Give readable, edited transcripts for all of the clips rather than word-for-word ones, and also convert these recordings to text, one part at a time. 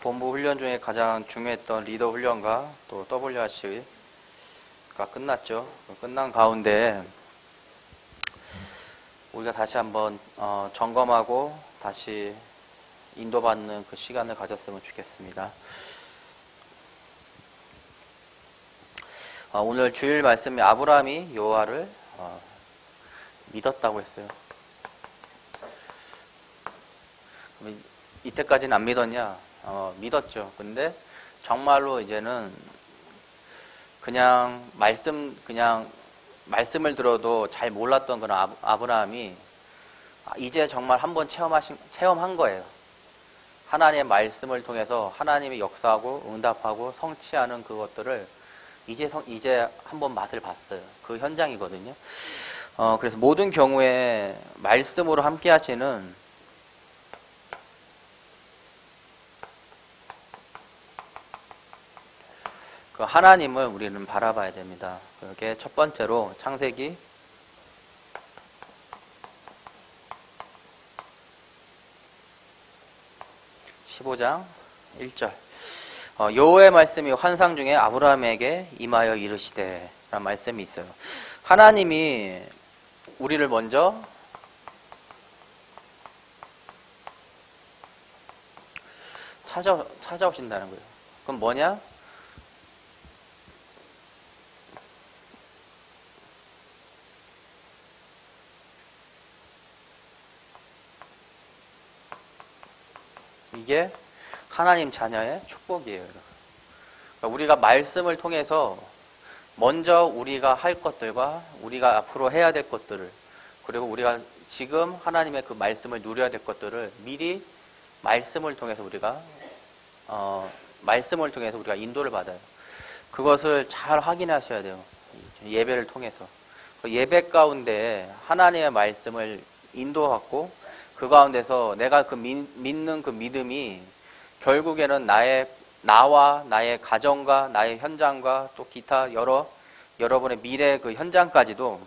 본부 훈련 중에 가장 중요했던 리더 훈련과 또 WRC가 끝났죠. 끝난 가운데 우리가 다시 한번 점검하고 다시 인도받는 그 시간을 가졌으면 좋겠습니다. 오늘 주일 말씀이 아브라함이 여호와를 믿었다고 했어요. 이때까지는 안 믿었냐? 믿었죠. 근데 정말로 이제는 그냥 말씀을 들어도 잘 몰랐던 그런 아브라함이 이제 정말 한번 체험한 거예요. 하나님의 말씀을 통해서 하나님이 역사하고 응답하고 성취하는 그것들을 이제 한번 맛을 봤어요. 그 현장이거든요. 그래서 모든 경우에 말씀으로 함께 하시는 그 하나님을 우리는 바라봐야 됩니다. 그게 첫 번째로 창세기 15장 1절. 여호와의 말씀이 환상 중에 아브라함에게 임하여 이르시되 라는 말씀이 있어요. 하나님이 우리를 먼저 찾아오신다는 거예요. 그럼 뭐냐? 이게 하나님 자녀의 축복이에요. 그러니까 우리가 말씀을 통해서 먼저 우리가 할 것들과 우리가 앞으로 해야 될 것들을, 그리고 우리가 지금 하나님의 그 말씀을 누려야 될 것들을 미리 말씀을 통해서 우리가 인도를 받아요. 그것을 잘 확인하셔야 돼요. 예배를 통해서. 그 예배 가운데 하나님의 말씀을 인도하고 그 가운데서 내가 그 믿는 그 믿음이 결국에는 나와 나의 가정과 나의 현장과 또 기타 여러분의 미래 그 현장까지도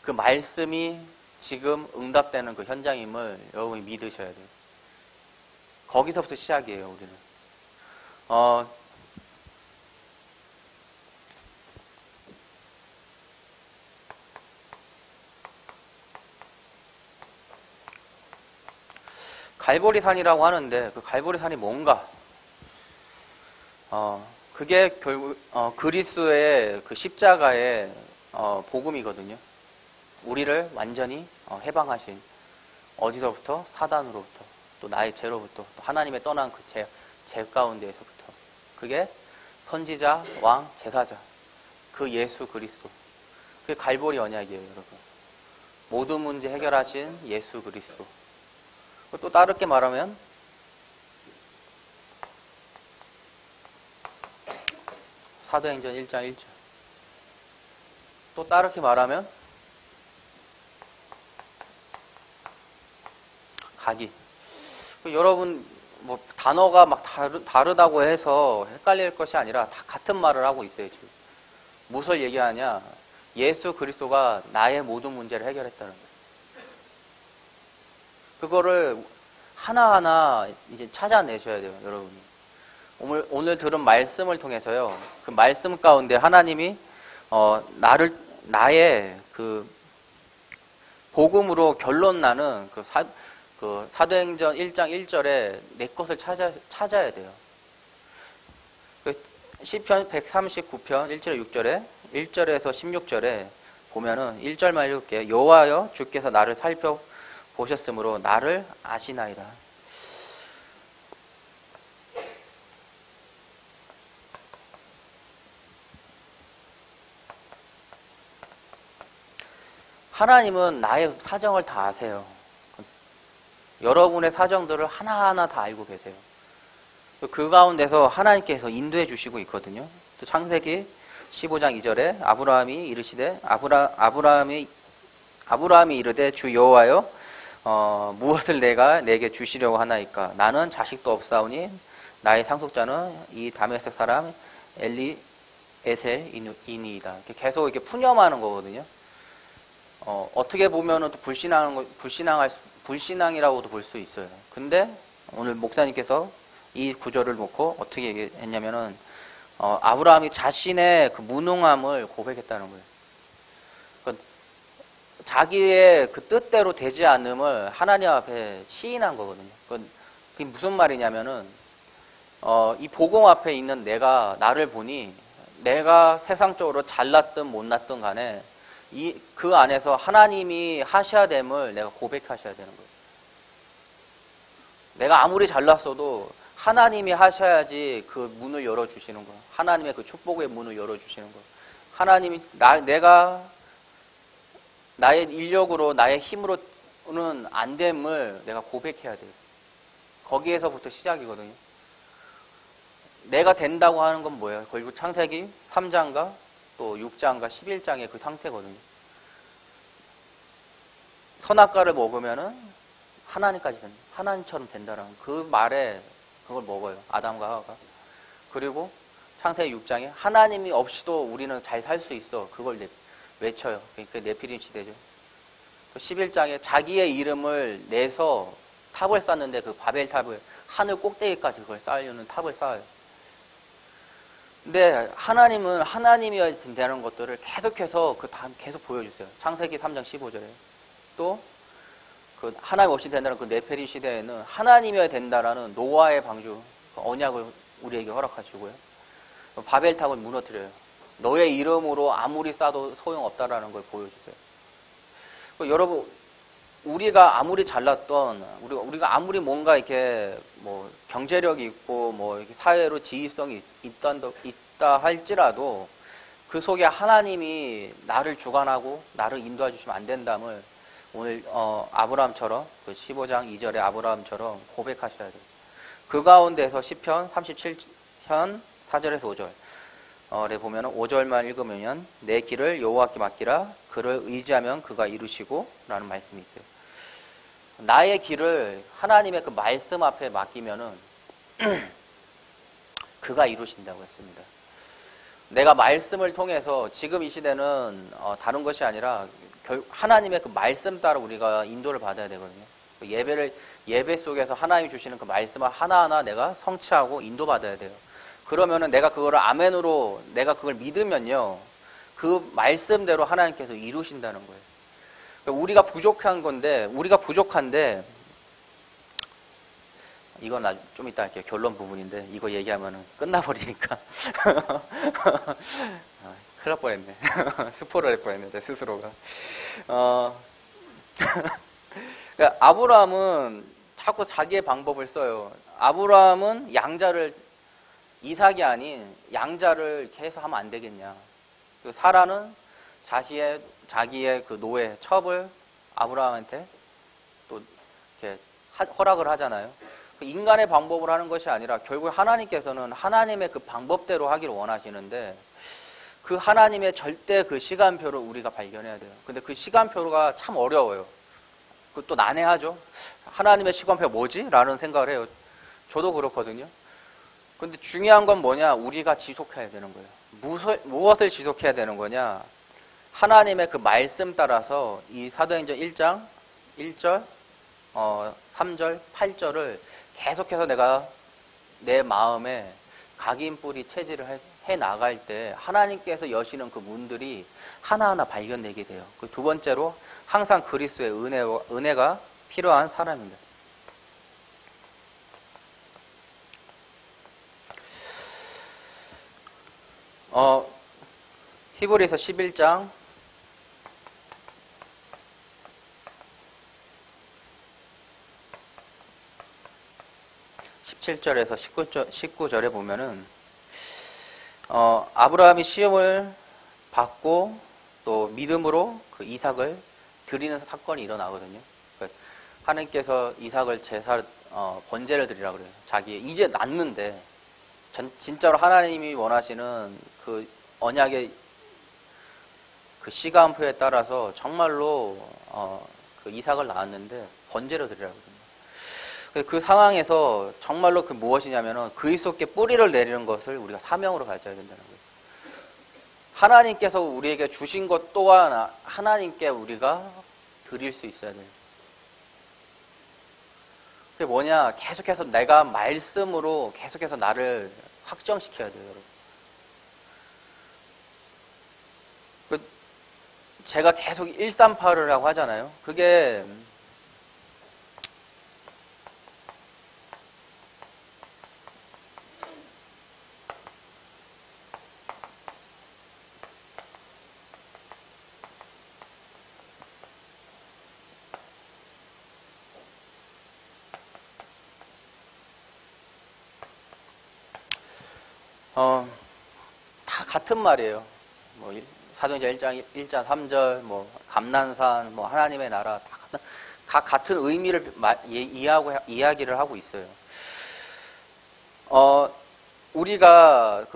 그 말씀이 지금 응답되는 그 현장임을 여러분이 믿으셔야 돼요. 거기서부터 시작이에요, 우리는. 갈보리산이라고 하는데 그 갈보리산이 뭔가? 그게 결국 그리스도의 그 십자가의 복음이거든요. 우리를 완전히 해방하신, 어디서부터? 사단으로부터, 또 나의 죄로부터, 또 하나님의 떠난 그 죄 가운데에서부터. 그게 선지자, 왕, 제사자, 그 예수 그리스도. 그게 갈보리 언약이에요, 여러분. 모든 문제 해결하신 예수 그리스도. 또 다르게 말하면 사도행전 1장 1절. 또 다르게 말하면 가기. 여러분 뭐 단어가 막 다르다고 해서 헷갈릴 것이 아니라 다 같은 말을 하고 있어요. 지금 무엇을 얘기하냐? 예수 그리스도가 나의 모든 문제를 해결했다는 거예요. 그거를 하나하나 이제 찾아내셔야 돼요, 여러분이. 오늘 들은 말씀을 통해서요, 그 말씀 가운데 하나님이, 나의 그, 복음으로 결론 나는 그 사도행전 1장 1절에 내 것을 찾아야 돼요. 그 시편 139편 1절에 6절에, 1절에서 16절에 보면은 1절만 읽을게요. 여호와여 주께서 나를 살펴보셨으므로 나를 아시나이다. 하나님은 나의 사정을 다 아세요. 여러분의 사정들을 하나하나 다 알고 계세요. 그 가운데서 하나님께서 인도해 주시고 있거든요. 또 창세기 15장 2절에 아브라함이 이르시되 아브라함이 이르되 주 여호와여 무엇을 내게 주시려고 하나이까? 나는 자식도 없사오니 나의 상속자는 이 다메섹 사람 엘리에셀이니이다. 계속 이렇게 푸념하는 거거든요. 어떻게 보면은 또 불신앙이라고도 볼 수 있어요. 근데 오늘 목사님께서 이 구절을 놓고 어떻게 얘기했냐면은 아브라함이 자신의 그 무능함을 고백했다는 거예요. 그러니까 자기의 그 뜻대로 되지 않음을 하나님 앞에 시인한 거거든요. 그게 무슨 말이냐면은 이 복음 앞에 있는 나를 보니 내가 세상적으로 잘났든 못났든 간에 그 안에서 하나님이 하셔야 됨을 내가 고백하셔야 되는 거예요. 내가 아무리 잘났어도 하나님이 하셔야지 그 문을 열어주시는 거예요. 하나님의 그 축복의 문을 열어주시는 거예요. 하나님이 내가 나의 인력으로 나의 힘으로는 안 됨을 내가 고백해야 돼요. 거기에서부터 시작이거든요. 내가 된다고 하는 건 뭐예요? 그리고 창세기 3장과 또 6장과 11장의 그 상태거든요. 선악과를 먹으면은 하나님까지 된다. 하나님처럼 된다라는 그 말에 그걸 먹어요. 아담과 하와가. 그리고 창세기 6장에 하나님이 없이도 우리는 잘 살 수 있어. 그걸 외쳐요. 그러니까 네피림 시대죠. 또 11장에 자기의 이름을 내서 탑을 쌓는데 그 바벨 탑을 하늘 꼭대기까지 그걸 쌓으려는 탑을 쌓아요. 근데 하나님은 하나님이어야 된다는 것들을 계속해서 그 다음 계속 보여주세요. 창세기 3장 15절에. 또 그 하나님 없이 된다는 그 네페림 시대에는 하나님이어야 된다라는 노아의 방주, 그 언약을 우리에게 허락하시고요. 바벨탑을 무너뜨려요. 너의 이름으로 아무리 쌓아도 소용없다라는 걸 보여주세요. 여러분, 우리가 아무리 잘났던, 우리가 아무리 뭔가 이렇게 뭐 경제력이 있고 뭐 이렇게 사회로 지휘성이 있다 할지라도 그 속에 하나님이 나를 주관하고 나를 인도해 주시면 안 된다면 오늘 아브라함처럼 그 15장 2절의 아브라함처럼 고백하셔야 돼요. 그 가운데서 시편 37편 4절에서 5절에 보면 5절만 읽으면 내 길을 여호와께 맡기라 그를 의지하면 그가 이루시고 라는 말씀이 있어요. 나의 길을 하나님의 그 말씀 앞에 맡기면은 그가 이루신다고 했습니다. 내가 말씀을 통해서 지금 이 시대는 다른 것이 아니라 하나님의 그 말씀 따라 우리가 인도를 받아야 되거든요. 예배 속에서 하나님이 주시는 그 말씀을 하나하나 내가 성취하고 인도받아야 돼요. 그러면은 내가 그거를 아멘으로 내가 그걸 믿으면요. 그 말씀대로 하나님께서 이루신다는 거예요. 그러니까 우리가 부족한데 이건 좀 이따 할게요. 결론 부분인데 이거 얘기하면은 끝나버리니까 큰일 날 뻔했네. 스포를 할 뻔했네. 내 스스로가. 그러니까 아브라함은 자꾸 자기의 방법을 써요. 아브라함은 이삭이 아닌 양자를 계속 하면 안 되겠냐. 사라는 자기의 그 노예 첩을 아브라함한테 또 이렇게 허락을 하잖아요. 인간의 방법을 하는 것이 아니라 결국 하나님께서는 하나님의 그 방법대로 하기를 원하시는데 그 하나님의 절대 그 시간표를 우리가 발견해야 돼요. 근데 그 시간표가 참 어려워요. 그것도 난해하죠. 하나님의 시간표가 뭐지? 라는 생각을 해요. 저도 그렇거든요. 근데 중요한 건 뭐냐? 우리가 지속해야 되는 거예요. 무엇을 지속해야 되는 거냐? 하나님의 그 말씀 따라서 이 사도행전 1장 1절, 3절, 8절을 계속해서 내가 내 마음에 각인뿌리 체질을 해 나갈 때 하나님께서 여시는 그 문들이 하나하나 발견되게 돼요. 그 두 번째로 항상 그리스도의 은혜가 필요한 사람입니다. 히브리서 11장 17절에서 19절에 보면은 아브라함이 시험을 받고 또 믿음으로 그 이삭을 드리는 사건이 일어나거든요. 하나님께서 이삭을 번제를 드리라 그래요. 자기 이제 낳는데 진짜로 하나님이 원하시는 그 언약의 그 시간표에 따라서 정말로 그 이삭을 낳았는데 번제를 드리라 그러거든요. 그 상황에서 정말로 그 무엇이냐면은 그리스도께 뿌리를 내리는 것을 우리가 사명으로 가져야 된다는 거예요. 하나님께서 우리에게 주신 것 또한 하나님께 우리가 드릴 수 있어야 돼요. 그게 뭐냐? 계속해서 내가 말씀으로 계속해서 나를 확정시켜야 돼요, 여러분. 제가 계속 138을 하고 하잖아요. 그게 다 같은 말이에요. 뭐 사도행전 1장 3절, 뭐 감난산, 뭐 하나님의 나라 다 같은 의미를 이야기를 하고 있어요. 우리가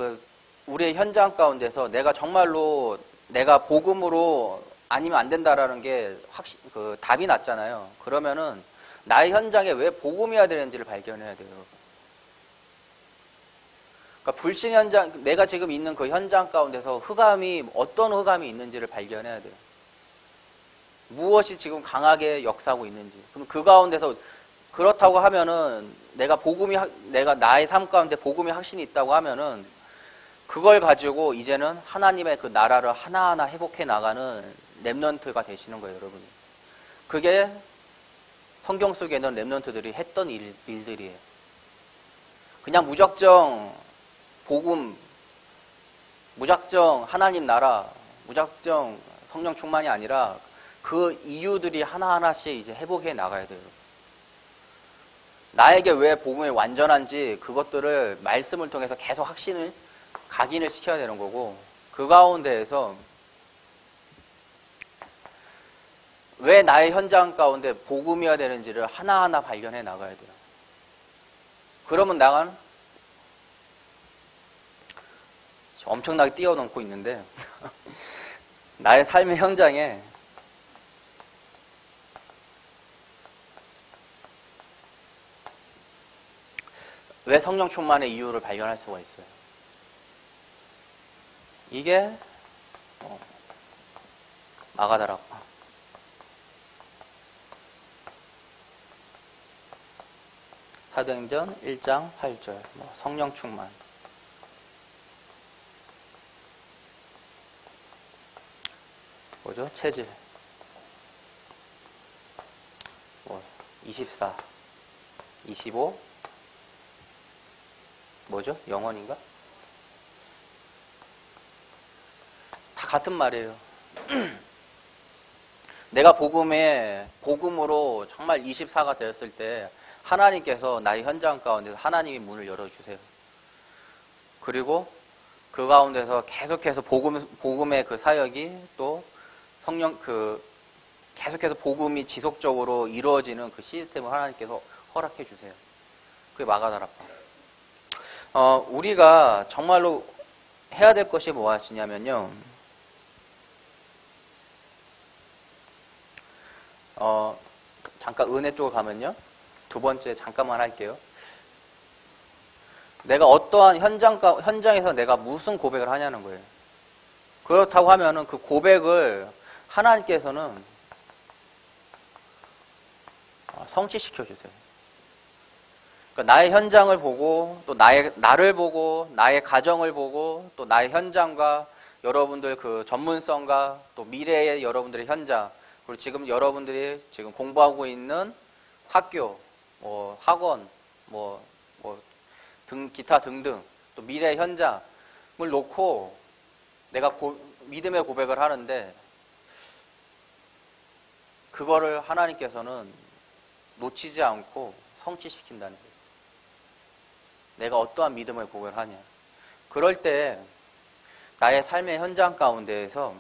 우리의 현장 가운데서 내가 정말로 내가 복음으로 아니면 안 된다라는 게 답이 났잖아요. 그러면은 나의 현장에 왜 복음이어야 되는지를 발견해야 돼요. 그러니까 불신 현장, 내가 지금 있는 그 현장 가운데서 어떤 흑암이 있는지를 발견해야 돼요. 무엇이 지금 강하게 역사하고 있는지. 그럼 그 가운데서 그렇다고 하면은 내가 나의 삶 가운데 복음의 확신이 있다고 하면은 그걸 가지고 이제는 하나님의 그 나라를 하나하나 회복해 나가는 렘넌트가 되시는 거예요, 여러분이. 그게 성경 속에 있는 렘넌트들이 했던 일들이에요. 그냥 무작정 복음, 무작정 하나님 나라, 무작정 성령 충만이 아니라 그 이유들이 하나하나씩 이제 회복해 나가야 돼요. 나에게 왜 복음이 완전한지 그것들을 말씀을 통해서 계속 각인을 시켜야 되는 거고, 그 가운데에서 왜 나의 현장 가운데 복음이어야 되는지를 하나하나 발견해 나가야 돼요. 그러면 나간 엄청나게 뛰어넘고 있는데 나의 삶의 현장에 왜 성령 충만의 이유를 발견할 수가 있어요. 이게 마가다락 사도행전 1장 8절 성령 충만. 뭐죠? 체질. 24, 25. 뭐죠? 영원인가? 다 같은 말이에요. 내가 복음으로 정말 24가 되었을 때 하나님께서 나의 현장 가운데서 하나님이 문을 열어주세요. 그리고 그 가운데서 계속해서 복음의 그 사역이 또 계속해서 복음이 지속적으로 이루어지는 그 시스템을 하나님께서 허락해 주세요. 그게 마가다락방. 우리가 정말로 해야 될 것이 무엇이냐면요. 잠깐 은혜 쪽으로 가면요. 두 번째 잠깐만 할게요. 내가 어떠한 현장에서 내가 무슨 고백을 하냐는 거예요. 그렇다고 하면은 그 고백을 하나님께서는 성취시켜 주세요. 그러니까 나의 현장을 보고 또 나를 보고 나의 가정을 보고 또 나의 현장과 여러분들 그 전문성과 또 미래의 여러분들의 현장, 그리고 지금 여러분들이 지금 공부하고 있는 학교, 학원, 기타 등등 또 미래의 현장을 놓고 내가 믿음의 고백을 하는데 그거를 하나님께서는 놓치지 않고 성취시킨다는 거예요. 내가 어떠한 믿음의 고백을 하냐. 그럴 때 나의 삶의 현장 가운데에서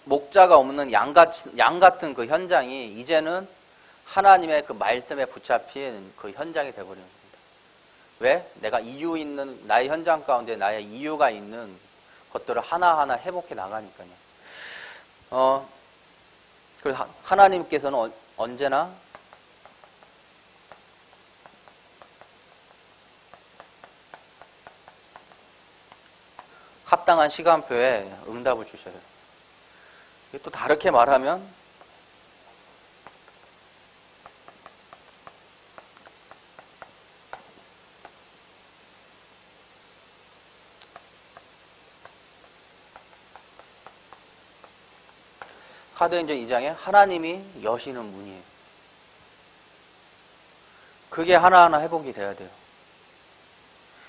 목자가 없는 양 같은 그 현장이 이제는 하나님의 그 말씀에 붙잡힌 그 현장이 되어버리는 겁니다. 왜? 내가 나의 현장 가운데 나의 이유가 있는 것들을 하나하나 회복해 나가니까요. 그래서 하나님께서는 언제나 합당한 시간표에 응답을 주셔요. 또 다르게 말하면 사도행전 2장에 하나님이 여시는 문이에요. 그게 하나하나 회복이 돼야 돼요.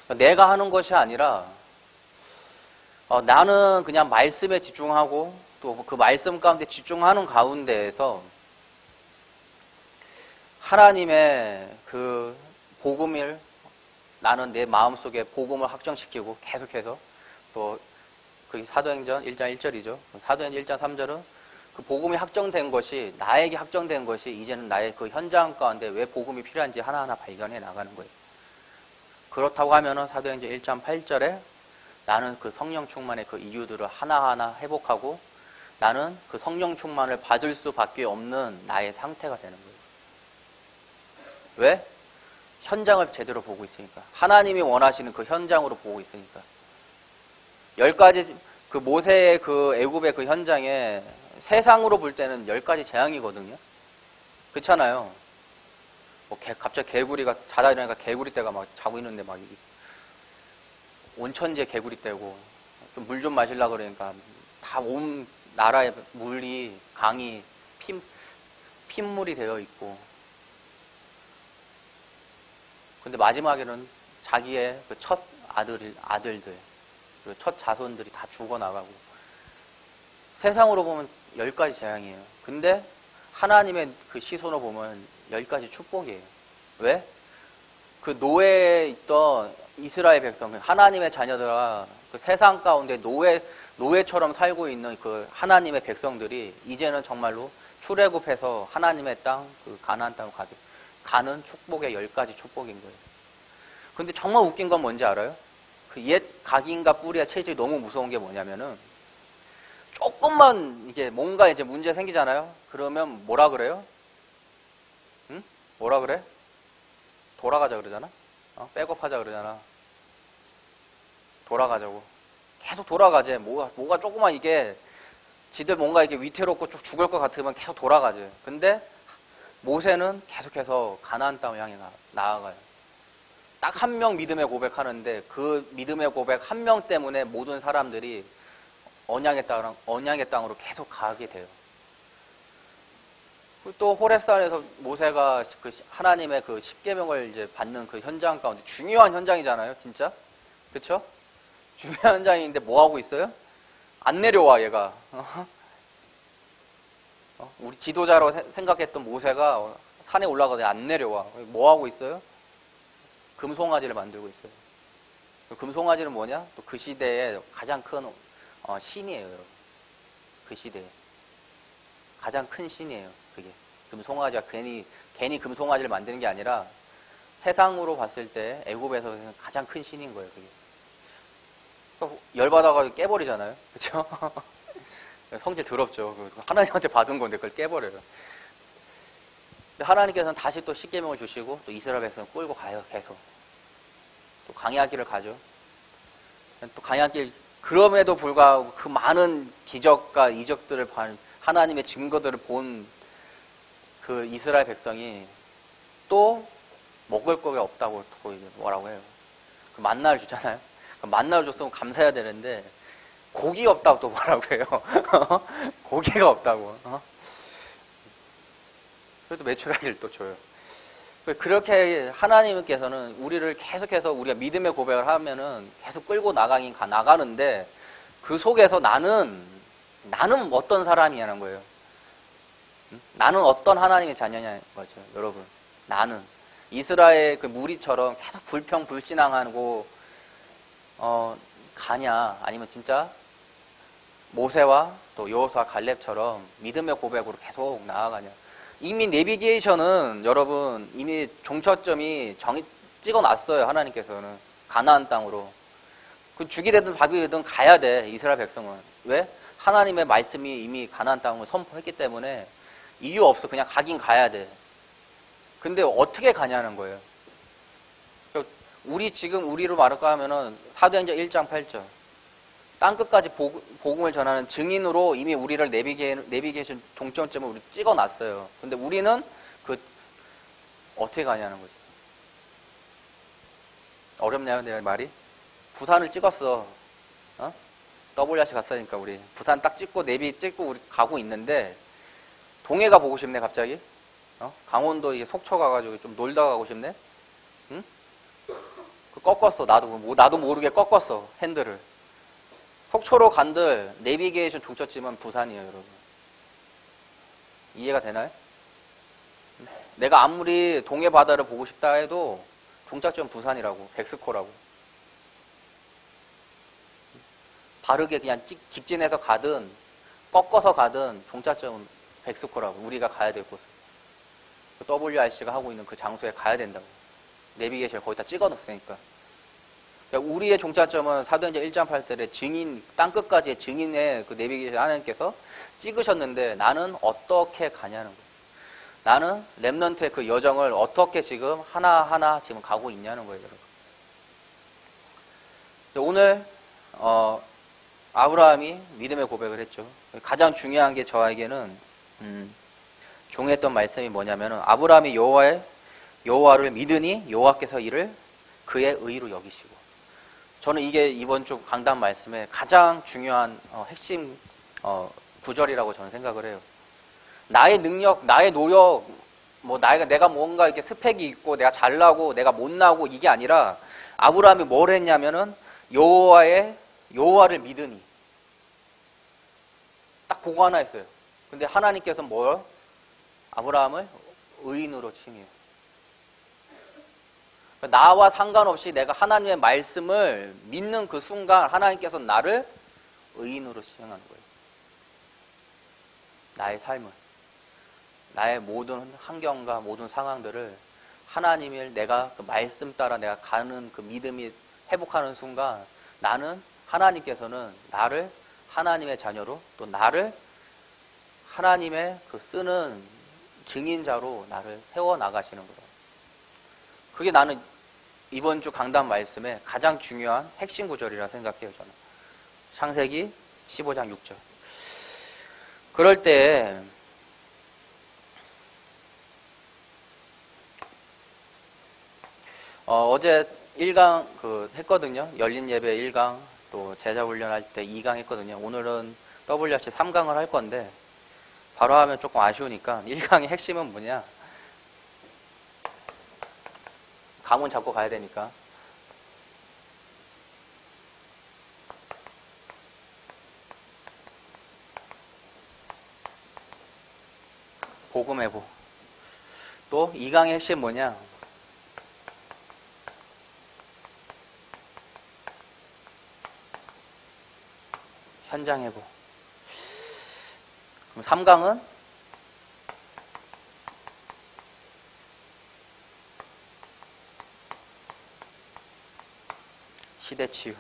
내가 하는 것이 아니라 나는 그냥 말씀에 집중하고 또 그 말씀 가운데 집중하는 가운데에서 하나님의 그 복음을 나는 내 마음속에 복음을 확정시키고 계속해서 또 그게 사도행전 1장 1절이죠. 사도행전 1장 3절은 그 복음이 확정된 것이 나에게 확정된 것이 이제는 나의 그 현장 가운데 왜 복음이 필요한지 하나하나 발견해 나가는 거예요. 그렇다고 하면은 사도행전 1장 8절에 나는 그 성령 충만의 그 이유들을 하나하나 회복하고 나는 그 성령 충만을 받을 수밖에 없는 나의 상태가 되는 거예요. 왜? 현장을 제대로 보고 있으니까. 하나님이 원하시는 그 현장으로 보고 있으니까. 10가지 그 모세의 그 애굽의 그 현장에 세상으로 볼 때는 10가지 재앙이거든요. 그렇잖아요. 뭐 갑자기 개구리가 자다 일어나니까 개구리 떼가 막 자고 있는데 막 온천지에 개구리 떼고 좀 물 좀 마시려고 그러니까 다 온 나라의 물이 강이 핏물이 되어 있고 근데 마지막에는 자기의 그 첫 아들들 그리고 첫 자손들이 다 죽어나가고 세상으로 보면 10가지 재앙이에요. 근데 하나님의 그 시선으로 보면 10가지 축복이에요. 왜? 그 노예에 있던 이스라엘 백성, 하나님의 자녀들아 그 세상 가운데 노예처럼 살고 있는 그 하나님의 백성들이 이제는 정말로 출애굽해서 하나님의 땅, 그 가나안 땅으로 가는 축복의 10가지 축복인 거예요. 근데 정말 웃긴 건 뭔지 알아요? 그 옛 각인과 뿌리의 체질이 너무 무서운 게 뭐냐면은 조금만 이게 뭔가 이제 문제 생기잖아요? 그러면 뭐라 그래요? 응? 뭐라 그래? 돌아가자 그러잖아? 백업하자 그러잖아. 돌아가자고. 계속 돌아가지. 뭐가 조금만 이게 지들 뭔가 이게 위태롭고 쭉 죽을 것 같으면 계속 돌아가지. 근데 모세는 계속해서 가나안 땅을 향해 나아가요. 딱 한 명 믿음의 고백하는데 그 믿음의 고백 한 명 때문에 모든 사람들이 언약의 땅으로 계속 가게 돼요. 또 호렙산에서 모세가 그 하나님의 그 십계명을 이제 받는 그 현장 가운데 중요한 현장이잖아요, 진짜. 그렇죠? 중요한 현장인데 뭐 하고 있어요? 안 내려와 얘가. 우리 지도자로 생각했던 모세가 산에 올라가서 안 내려와. 뭐 하고 있어요? 금송아지를 만들고 있어요. 금송아지는 뭐냐? 또 그 시대에 가장 큰 신이에요, 여러분. 그 시대에 가장 큰 신이에요. 그게 금송아지가 괜히 금송아지를 만드는 게 아니라 세상으로 봤을 때 애굽에서 가장 큰 신인 거예요. 그게 열받아가지고 깨버리잖아요. 그렇죠? 성질 더럽죠. 하나님한테 받은 건데 그걸 깨버려요. 근데 하나님께서는 다시 또 십계명을 주시고 또 이스라엘 백성을 끌고 가요. 계속 또 광야 길을 가죠. 또 광야 길 그럼에도 불구하고 그 많은 기적과 이적들을 하나님의 증거들을 본 그 이스라엘 백성이 또 먹을 거가 없다고 또 뭐라고 해요. 그 만나를 주잖아요. 그 만나를 줬으면 감사해야 되는데 고기 없다고 또 뭐라고 해요. 고기가 없다고. 그래도 메추라기를 또 줘요. 그렇게 하나님께서는 우리를 계속해서 우리가 믿음의 고백을 하면은 계속 끌고 나가는데 그 속에서 나는 어떤 사람이냐는 거예요. 나는 어떤 하나님의 자녀냐는 거죠, 여러분. 나는 이스라엘 그 무리처럼 계속 불평불신앙하고 가냐, 아니면 진짜 모세와 또 여호수아 갈렙처럼 믿음의 고백으로 계속 나아가냐. 이미 내비게이션은 여러분 이미 종착점이 찍어놨어요. 하나님께서는 가나안 땅으로. 그 죽이 되든 밥이 되든 가야 돼. 이스라엘 백성은. 왜? 하나님의 말씀이 이미 가나안 땅을 선포했기 때문에 이유 없어. 그냥 가긴 가야 돼. 근데 어떻게 가냐는 거예요. 우리로 말할까 하면은 사도행전 1장 8절 땅끝까지 복음을 전하는 증인으로 이미 우리를 내비게이션 동점점을 우리 찍어놨어요. 근데 우리는 그 어떻게 가냐는 거지. 어렵냐요, 내 말이? 부산을 찍었어. WRC 갔으니까 우리 부산 딱 찍고 내비 찍고 우리 가고 있는데 동해가 보고 싶네 갑자기. 강원도 이게 속초 가가지고 좀 놀다 가고 싶네. 응? 꺾었어. 나도 모르게 꺾었어 핸들을. 속초로 간들 내비게이션 종착지만 부산이에요, 여러분. 이해가 되나요? 내가 아무리 동해 바다를 보고 싶다 해도 종착지는 부산이라고, 백스코라고. 바르게 그냥 직진해서 가든 꺾어서 가든 종착점은 백스코라고. 우리가 가야 될 곳은. WRC가 하고 있는 그 장소에 가야 된다고. 내비게이션을 거기다 찍어 놓았으니까. 그러니까 우리의 종착점은 사도행전 1.8절에 증인, 땅끝까지의 증인의 그 내비게이션 하나님께서 찍으셨는데 나는 어떻게 가냐는 거예요. 나는 렘넌트의 그 여정을 어떻게 지금 하나하나 지금 가고 있냐는 거예요, 여러분. 오늘 아브라함이 믿음의 고백을 했죠. 가장 중요한 게 저에게는 중요했던 말씀이 뭐냐면은 아브라함이 여호와를 믿으니 여호와께서 이를 그의 의로 여기시고. 저는 이게 이번 주 강단 말씀의 가장 중요한 핵심 구절이라고 저는 생각을 해요. 나의 능력, 나의 노력, 내가 뭔가 이렇게 스펙이 있고 내가 잘나고 내가 못나고 이게 아니라 아브라함이 뭘 했냐면은 여호와를 믿으니 딱 그거 하나 했어요. 근데 하나님께서 아브라함을 의인으로 칭해요. 나와 상관없이 내가 하나님의 말씀을 믿는 그 순간 하나님께서 나를 의인으로 칭하는 거예요. 나의 삶을, 나의 모든 환경과 모든 상황들을 하나님을 내가 그 말씀 따라 내가 가는 그 믿음이 회복하는 순간 나는 하나님께서는 나를 하나님의 자녀로 또 나를 하나님의 그 쓰는 증인자로 나를 세워나가시는 거예요. 그게 나는 이번 주 강단 말씀의 가장 중요한 핵심 구절이라 생각해요, 저는. 창세기 15장 6절. 그럴 때 어제 1강 했거든요. 열린 예배 1강, 또 제자 훈련할 때 2강 했거든요. 오늘은 WRC 3강을 할 건데 바로 하면 조금 아쉬우니까 1강의 핵심은 뭐냐? 감은 잡고 가야 되니까. 복음회복. 또 2강의 핵심 뭐냐? 현장회복. 그럼 3강은 시대치유.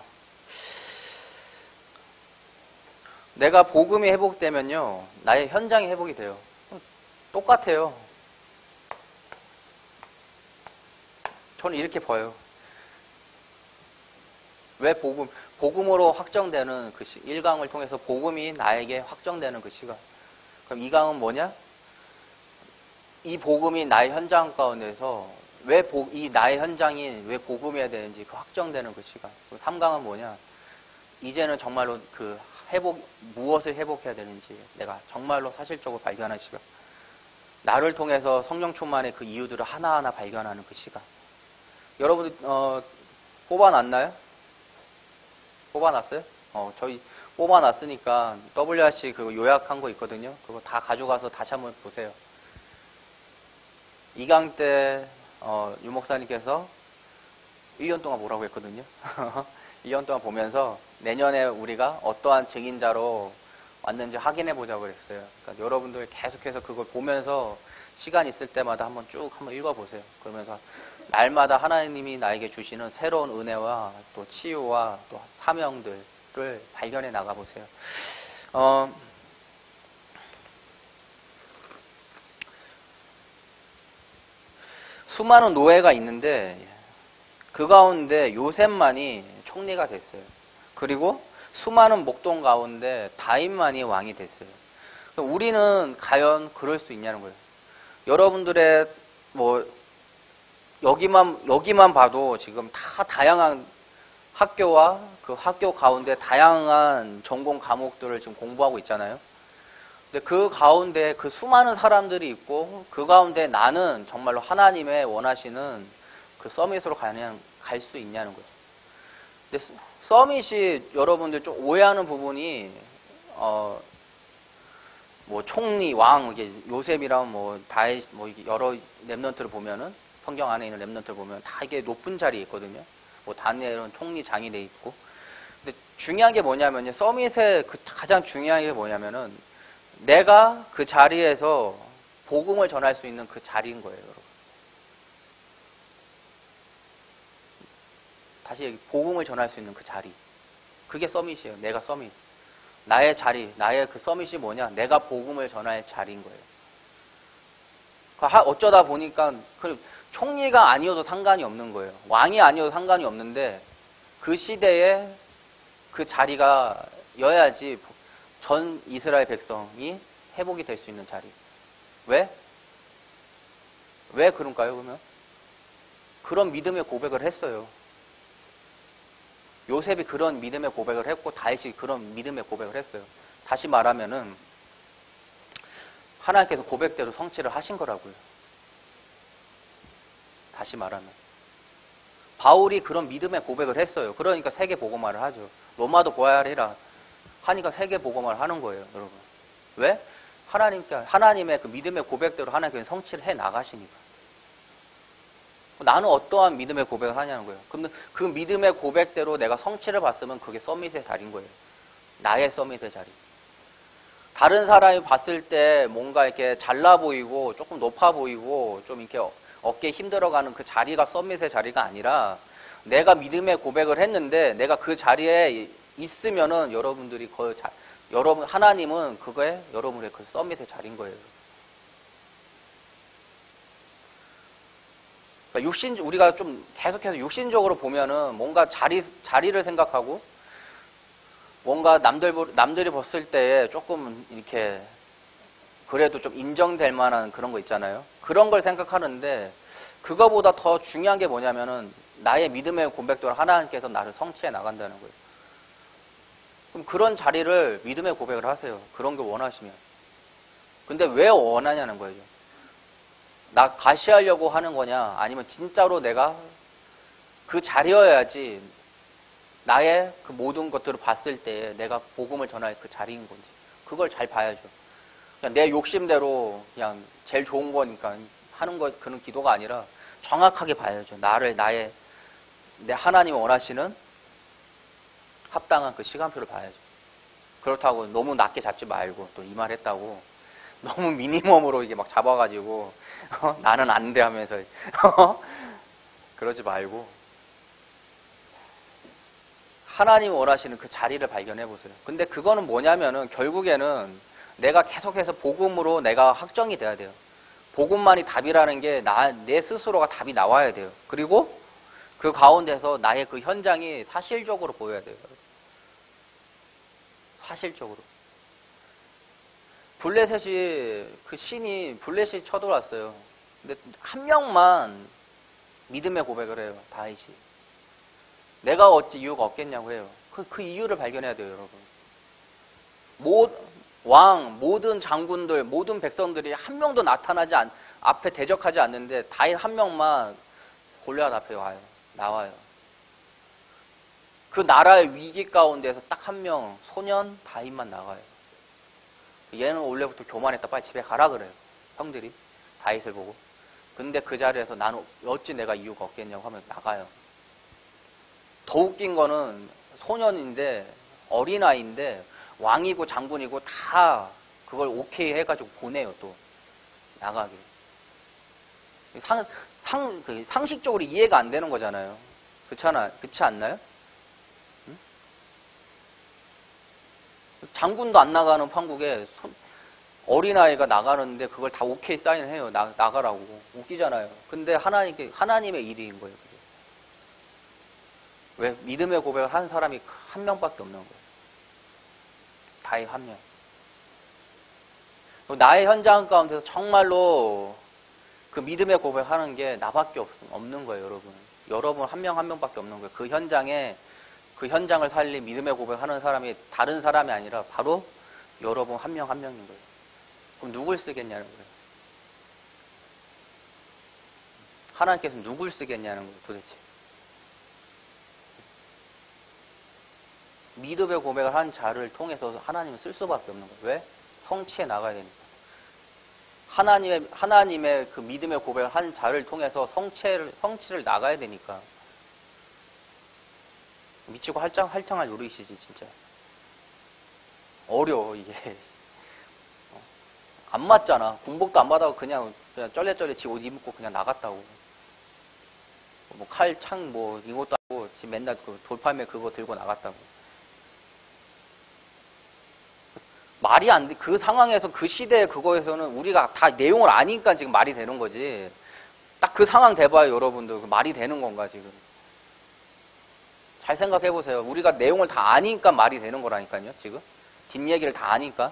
내가 복음이 회복되면요, 나의 현장이 회복이 돼요. 똑같아요. 저는 이렇게 봐요. 왜 복음으로 확정되는 그 1강을 통해서 복음이 나에게 확정되는 그 시간. 그럼 2강은 뭐냐? 이 복음이 나의 현장 가운데서 이 나의 현장이 왜 복음이어야 되는지 그 확정되는 그 시간. 그리고 3강은 뭐냐? 이제는 정말로 무엇을 회복해야 되는지 내가 정말로 사실적으로 발견하는 시간. 나를 통해서 성령 충만의 그 이유들을 하나하나 발견하는 그 시간. 여러분들 뽑아놨나요? 뽑아놨어요? 저희 뽑아놨으니까 WRC 그 요약한 거 있거든요. 그거 다 가져가서 다시 한번 보세요. 2강 때 유 목사님께서 1년 동안 뭐라고 했거든요. 1년 동안 보면서 내년에 우리가 어떠한 증인자로 왔는지 확인해 보자고 그랬어요. 그러니까 여러분들 계속해서 그걸 보면서 시간 있을 때마다 한번 읽어보세요. 그러면서 날마다 하나님이 나에게 주시는 새로운 은혜와 또 치유와 또 사명들을 발견해 나가보세요. 수많은 노예가 있는데 그 가운데 요셉만이 총리가 됐어요. 그리고 수많은 목동 가운데 다윗만이 왕이 됐어요. 우리는 과연 그럴 수 있냐는 거예요. 여러분들의 뭐 여기만 봐도 지금 다 다양한 학교와 그 학교 가운데 다양한 전공 과목들을 지금 공부하고 있잖아요. 근데 그 가운데 그 수많은 사람들이 있고 그 가운데 나는 정말로 하나님의 원하시는 그 서밋으로 갈 수 있냐는 거죠. 근데 서밋이 여러분들 좀 오해하는 부분이 뭐 총리, 왕, 이게 요셉이랑 뭐 다윗, 뭐 여러 렘넌트를 보면은 성경 안에 있는 렘넌트를 보면 다 이게 높은 자리에 있거든요. 뭐 다니엘은 총리장이 돼 있고. 근데 중요한 게 뭐냐면요. 서밋의 그 가장 중요한 게 뭐냐면은 내가 그 자리에서 복음을 전할 수 있는 그 자리인 거예요, 여러분. 다시 얘기, 복음을 전할 수 있는 그 자리. 그게 서밋이에요. 내가 서밋. 나의 자리, 나의 그 서밋이 뭐냐? 내가 복음을 전할 자리인 거예요. 어쩌다 보니까 총리가 아니어도 상관이 없는 거예요. 왕이 아니어도 상관이 없는데 그 시대에 그 자리가 여야지 전 이스라엘 백성이 회복이 될 수 있는 자리. 왜? 왜 그런가요, 그러면? 그런 믿음의 고백을 했어요. 요셉이 그런 믿음의 고백을 했고 다윗이 그런 믿음의 고백을 했어요. 다시 말하면은 하나님께서 고백대로 성취를 하신 거라고요. 다시 말하면 바울이 그런 믿음의 고백을 했어요. 그러니까 세계 복음화를 하죠. 로마도 고하리라 하니까 세계 복음화를 하는 거예요, 여러분. 왜? 하나님의 그 믿음의 고백대로 하나님께서 성취를 해 나가시니까. 나는 어떠한 믿음의 고백을 하냐는 거예요. 그럼 그 믿음의 고백대로 내가 성취를 봤으면 그게 서밋의 자리인 거예요. 나의 서밋의 자리. 다른 사람이 봤을 때 뭔가 이렇게 잘나 보이고 조금 높아 보이고 좀 이렇게 어깨에 힘들어가는 그 자리가 서밋의 자리가 아니라 내가 믿음의 고백을 했는데 내가 그 자리에 있으면은 여러분들이 하나님은 그거에 여러분의 그 서밋의 자리인 거예요. 우리가 좀 계속해서 육신적으로 보면은 뭔가 자리를 생각하고 뭔가 남들이 봤을 때 조금 이렇게 그래도 좀 인정될 만한 그런 거 있잖아요. 그런 걸 생각하는데 그거보다 더 중요한 게 뭐냐면은 나의 믿음의 고백대로 하나님께서 나를 성취해 나간다는 거예요. 그럼 그런 자리를 믿음의 고백을 하세요. 그런 거 원하시면. 근데 왜 원하냐는 거예요. 나 과시하려고 하는 거냐 아니면 진짜로 내가 그 자리여야지 나의 그 모든 것들을 봤을 때 내가 복음을 전할 그 자리인 건지 그걸 잘 봐야죠. 그냥 내 욕심대로 그냥 제일 좋은 거니까 하는 거 그런 기도가 아니라 정확하게 봐야죠. 내 하나님이 원하시는 합당한 그 시간표를 봐야죠. 그렇다고 너무 낮게 잡지 말고 또 이 말 했다고 너무 미니멈으로 이게 막 잡아가지고 나는 안 돼 하면서 그러지 말고 하나님이 원하시는 그 자리를 발견해 보세요. 근데 그거는 뭐냐면은 결국에는 내가 계속해서 복음으로 내가 확정이 돼야 돼요. 복음만이 답이라는 게 내 스스로가 답이 나와야 돼요. 그리고 그 가운데서 나의 그 현장이 사실적으로 보여야 돼요. 사실적으로. 블레셋이 쳐들어왔어요. 근데 한 명만 믿음의 고백을 해요. 다윗이. 내가 어찌 이유가 없겠냐고 해요. 그 이유를 발견해야 돼요, 여러분. 모든 장군들, 모든 백성들이 한 명도 앞에 대적하지 않는데 다윗 한 명만 골리앗 앞에 나와요. 그 나라의 위기 가운데서 딱 한 명, 소년 다윗만 나가요. 얘는 원래부터 교만했다. 빨리 집에 가라 그래요. 형들이 다윗을 보고. 근데 그 자리에서 나는 어찌 내가 이유가 없겠냐고 하면 나가요. 더 웃긴 거는 소년인데 어린아이인데 왕이고 장군이고 다 그걸 오케이 해가지고 보내요. 또 나가게. 상식적으로 이해가 안 되는 거잖아요. 그렇지 않나요? 응? 장군도 안 나가는 판국에 어린아이가 나가는데 그걸 다 오케이 사인해요. 나가라고. 웃기잖아요. 근데 하나님의 일인 거예요. 그게. 왜? 믿음의 고백을 하는 사람이 한 명밖에 없는 거예요. 다의 한 명. 나의 현장 가운데서 정말로 그 믿음의 고백하는 게 나밖에 없는 거예요, 여러분. 여러분 한 명 한 명밖에 없는 거예요. 그 현장에 그 현장을 살린 믿음의 고백하는 사람이 다른 사람이 아니라 바로 여러분 한 명 한 명인 거예요. 그럼 누굴 쓰겠냐는 거예요. 하나님께서 누굴 쓰겠냐는 거예요, 도대체. 믿음의 고백을 한 자를 통해서 하나님은 쓸 수밖에 없는 거예요. 왜? 성취해 나가야 되니까. 하나님의 그 믿음의 고백을 한 자를 통해서 성취를 나가야 되니까. 미치고 할창할 노릇이지, 진짜. 어려워, 이게. 안 맞잖아. 군복도 안 받아고 그냥 쩔레쩔레 지 옷 입고 그냥 나갔다고. 뭐 칼, 창, 뭐 이것도 하고 지금 맨날 그 돌팔매 그거 들고 나갔다고. 말이 안 돼. 그 상황에서 그 시대에 그거에서는 우리가 다 내용을 아니까 지금 말이 되는 거지. 딱 그 상황 돼봐요, 여러분들. 그 말이 되는 건가, 지금. 잘 생각해 보세요. 우리가 내용을 다 아니까 말이 되는 거라니까요, 지금. 뒷얘기를 다 아니까.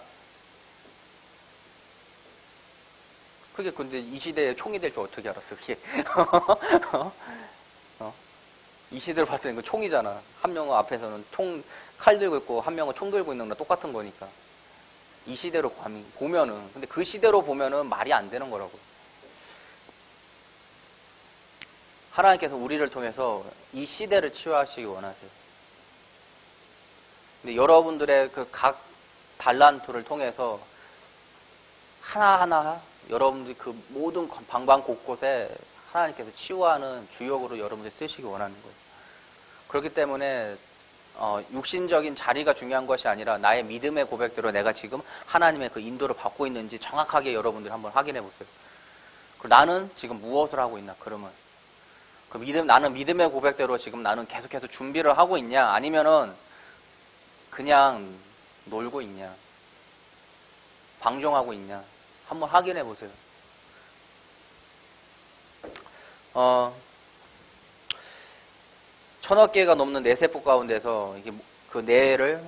그게 근데 이 시대에 총이 될 줄 어떻게 알았어, 그게. 이 시대로 봤을 때 그 총이잖아. 한 명은 앞에서는 칼 들고 있고 한 명은 총 들고 있는 거랑 똑같은 거니까. 이 시대로 보면은. 근데 그 시대로 보면은 말이 안 되는 거라고. 하나님께서 우리를 통해서 이 시대를 치유하시기 원하세요. 근데 여러분들의 그 각 달란트를 통해서 하나하나 여러분들이 그 모든 방방 곳곳에 하나님께서 치유하는 주역으로 여러분들이 쓰시기 원하는 거예요. 그렇기 때문에 육신적인 자리가 중요한 것이 아니라 나의 믿음의 고백대로 내가 지금 하나님의 그 인도를 받고 있는지 정확하게 여러분들이 한번 확인해 보세요. 나는 지금 무엇을 하고 있나? 그러면 나는 믿음의 고백대로 지금 나는 계속해서 준비를 하고 있냐? 아니면은 그냥 놀고 있냐? 방종하고 있냐? 한번 확인해 보세요. 천억 개가 넘는 뇌세포 가운데서 이게 그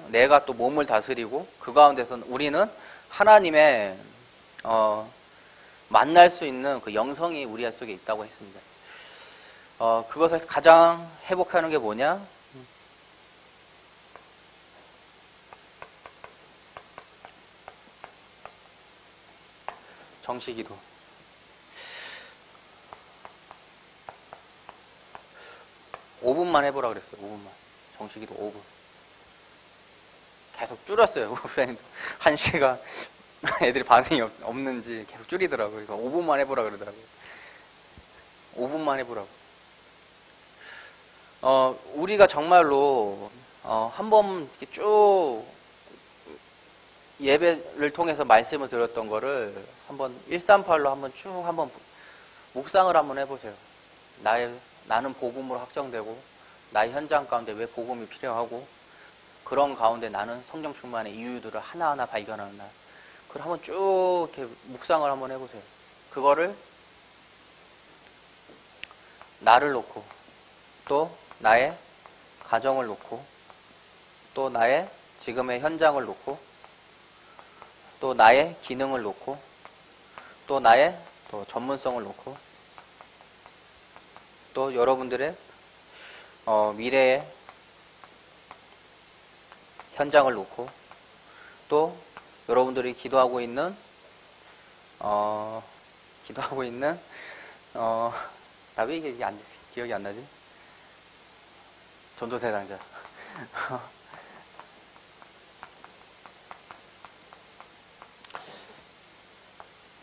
내가 또 몸을 다스리고 그 가운데서 우리는 하나님의 만날 수 있는 그 영성이 우리 속에 있다고 했습니다. 그것을 가장 회복하는 게 뭐냐? 정식기도. 5분만 해보라 그랬어요. 5분만. 정식기도 5분. 계속 줄였어요. 목사님도. 1시간 애들이 반응이 없는지 계속 줄이더라고요. 그래서 5분만 해보라 그러더라고요. 5분만 해보라고. 우리가 정말로 한번 쭉 예배를 통해서 말씀을 들었던 거를 한번 138로 한번 쭉 한번 묵상을 한번 해보세요. 나는 복음으로 확정되고 나의 현장 가운데 왜 복음이 필요하고 그런 가운데 나는 성령 충만의 이유들을 하나하나 발견하는 날. 그걸 한번 쭉 이렇게 묵상을 한번 해보세요. 그거를 나를 놓고 또 나의 가정을 놓고 또 나의 지금의 현장을 놓고 또 나의 기능을 놓고 또 나의 또 전문성을 놓고 또 여러분들의 미래의 현장을 놓고 또 여러분들이 기도하고 있는 나 왜 이게 기억이 안 나지? 전도대상자.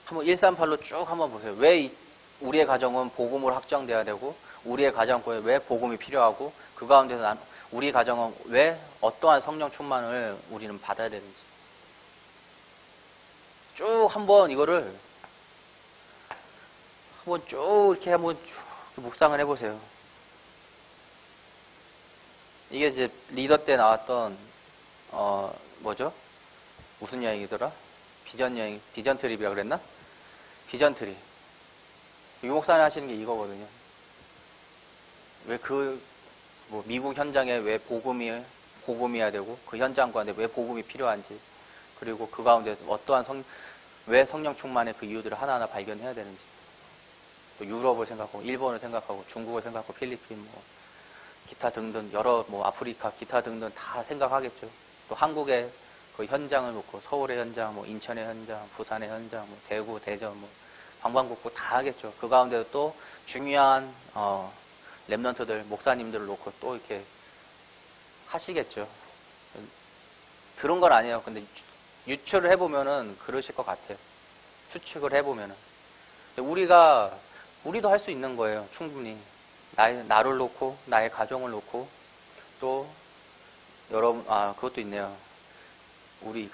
한번 138로 쭉 한번 보세요. 왜 우리의 가정은 복음으로 확정돼야 되고 우리의 가정에 왜 복음이 필요하고 그 가운데서 우리 가정은 왜 어떠한 성령 충만을 우리는 받아야 되는지 쭉 한번 이거를 한번 쭉 이렇게 한번 쭉 묵상을 해보세요. 이게 이제 리더 때 나왔던 뭐죠? 무슨 여행이더라? 비전 트립이라 그랬나? 비전 트립. 유목사님 하시는 게 이거거든요. 왜 미국 현장에 왜 복음이어야 되고 그 현장 가운데 왜 복음이 필요한지 그리고 그 가운데서 어떠한 왜 성령 충만의 그 이유들을 하나하나 발견해야 되는지. 또 유럽을 생각하고, 일본을 생각하고, 중국을 생각하고, 필리핀, 뭐, 기타 등등, 여러, 뭐, 아프리카, 기타 등등 다 생각하겠죠. 또 한국의 그 현장을 놓고, 서울의 현장, 뭐, 인천의 현장, 부산의 현장, 뭐, 대구, 대전, 뭐, 방방곡곡 다 하겠죠. 그 가운데도 또 중요한, 랩런트들, 목사님들을 놓고 또 이렇게 하시겠죠. 들은 건 아니에요. 근데 유추를 해보면은 그러실 것 같아요. 추측을 해보면은. 우리도 할 수 있는 거예요. 충분히. 나를 놓고, 나의 가정을 놓고, 또, 여러분, 그것도 있네요. 우리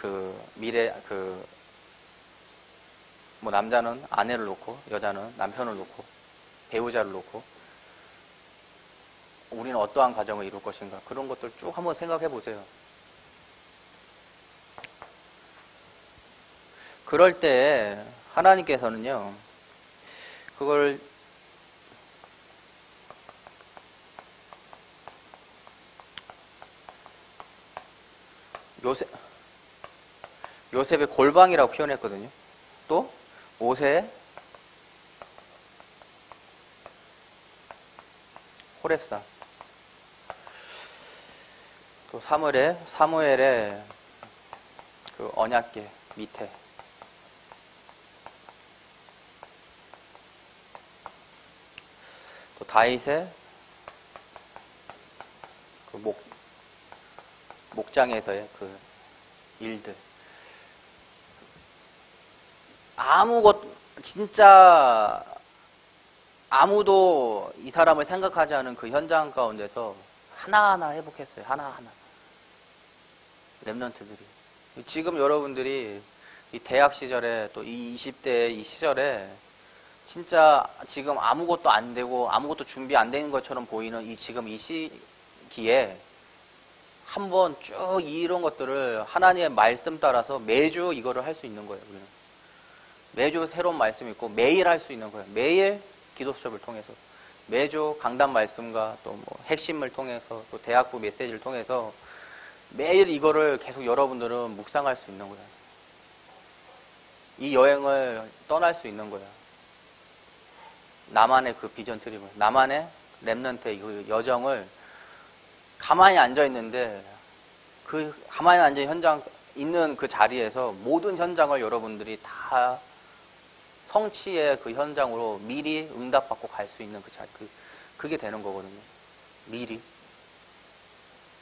뭐 남자는 아내를 놓고, 여자는 남편을 놓고, 배우자를 놓고, 우리는 어떠한 가정을 이룰 것인가. 그런 것들 쭉 한번 생각해 보세요. 그럴 때 하나님께서는요, 그걸 요셉의 골방이라고 표현했거든요. 또 모세의 호렙산, 또 사무엘의 그 언약궤 밑에, 또 다윗의 그 목장에서의 그 일들. 진짜 아무도 이 사람을 생각하지 않은 그 현장 가운데서 하나하나 회복했어요. 하나하나. 랩런트들이. 지금 여러분들이 이 대학 시절에 또 이 20대 이 시절에 진짜 지금 아무것도 안 되고 아무것도 준비 안 되는 것처럼 보이는 지금 이 시기에 한번 쭉 이런 것들을 하나님의 말씀 따라서 매주 이거를 할 수 있는 거예요. 우리는. 매주 새로운 말씀이 있고 매일 할 수 있는 거예요. 매일 기도 수업을 통해서, 매주 강단 말씀과 또 뭐 핵심을 통해서, 또 대학부 메시지를 통해서 매일 이거를 계속 여러분들은 묵상할 수 있는 거예요. 이 여행을 떠날 수 있는 거예요. 나만의 그 비전 트립을, 나만의 랩런트의 그 여정을 가만히 앉아 있는데, 그 가만히 앉아 있는 그 자리에서 모든 현장을 여러분들이 다 성취의 그 현장으로 미리 응답받고 갈 수 있는 그 자리, 그게 되는 거거든요. 미리.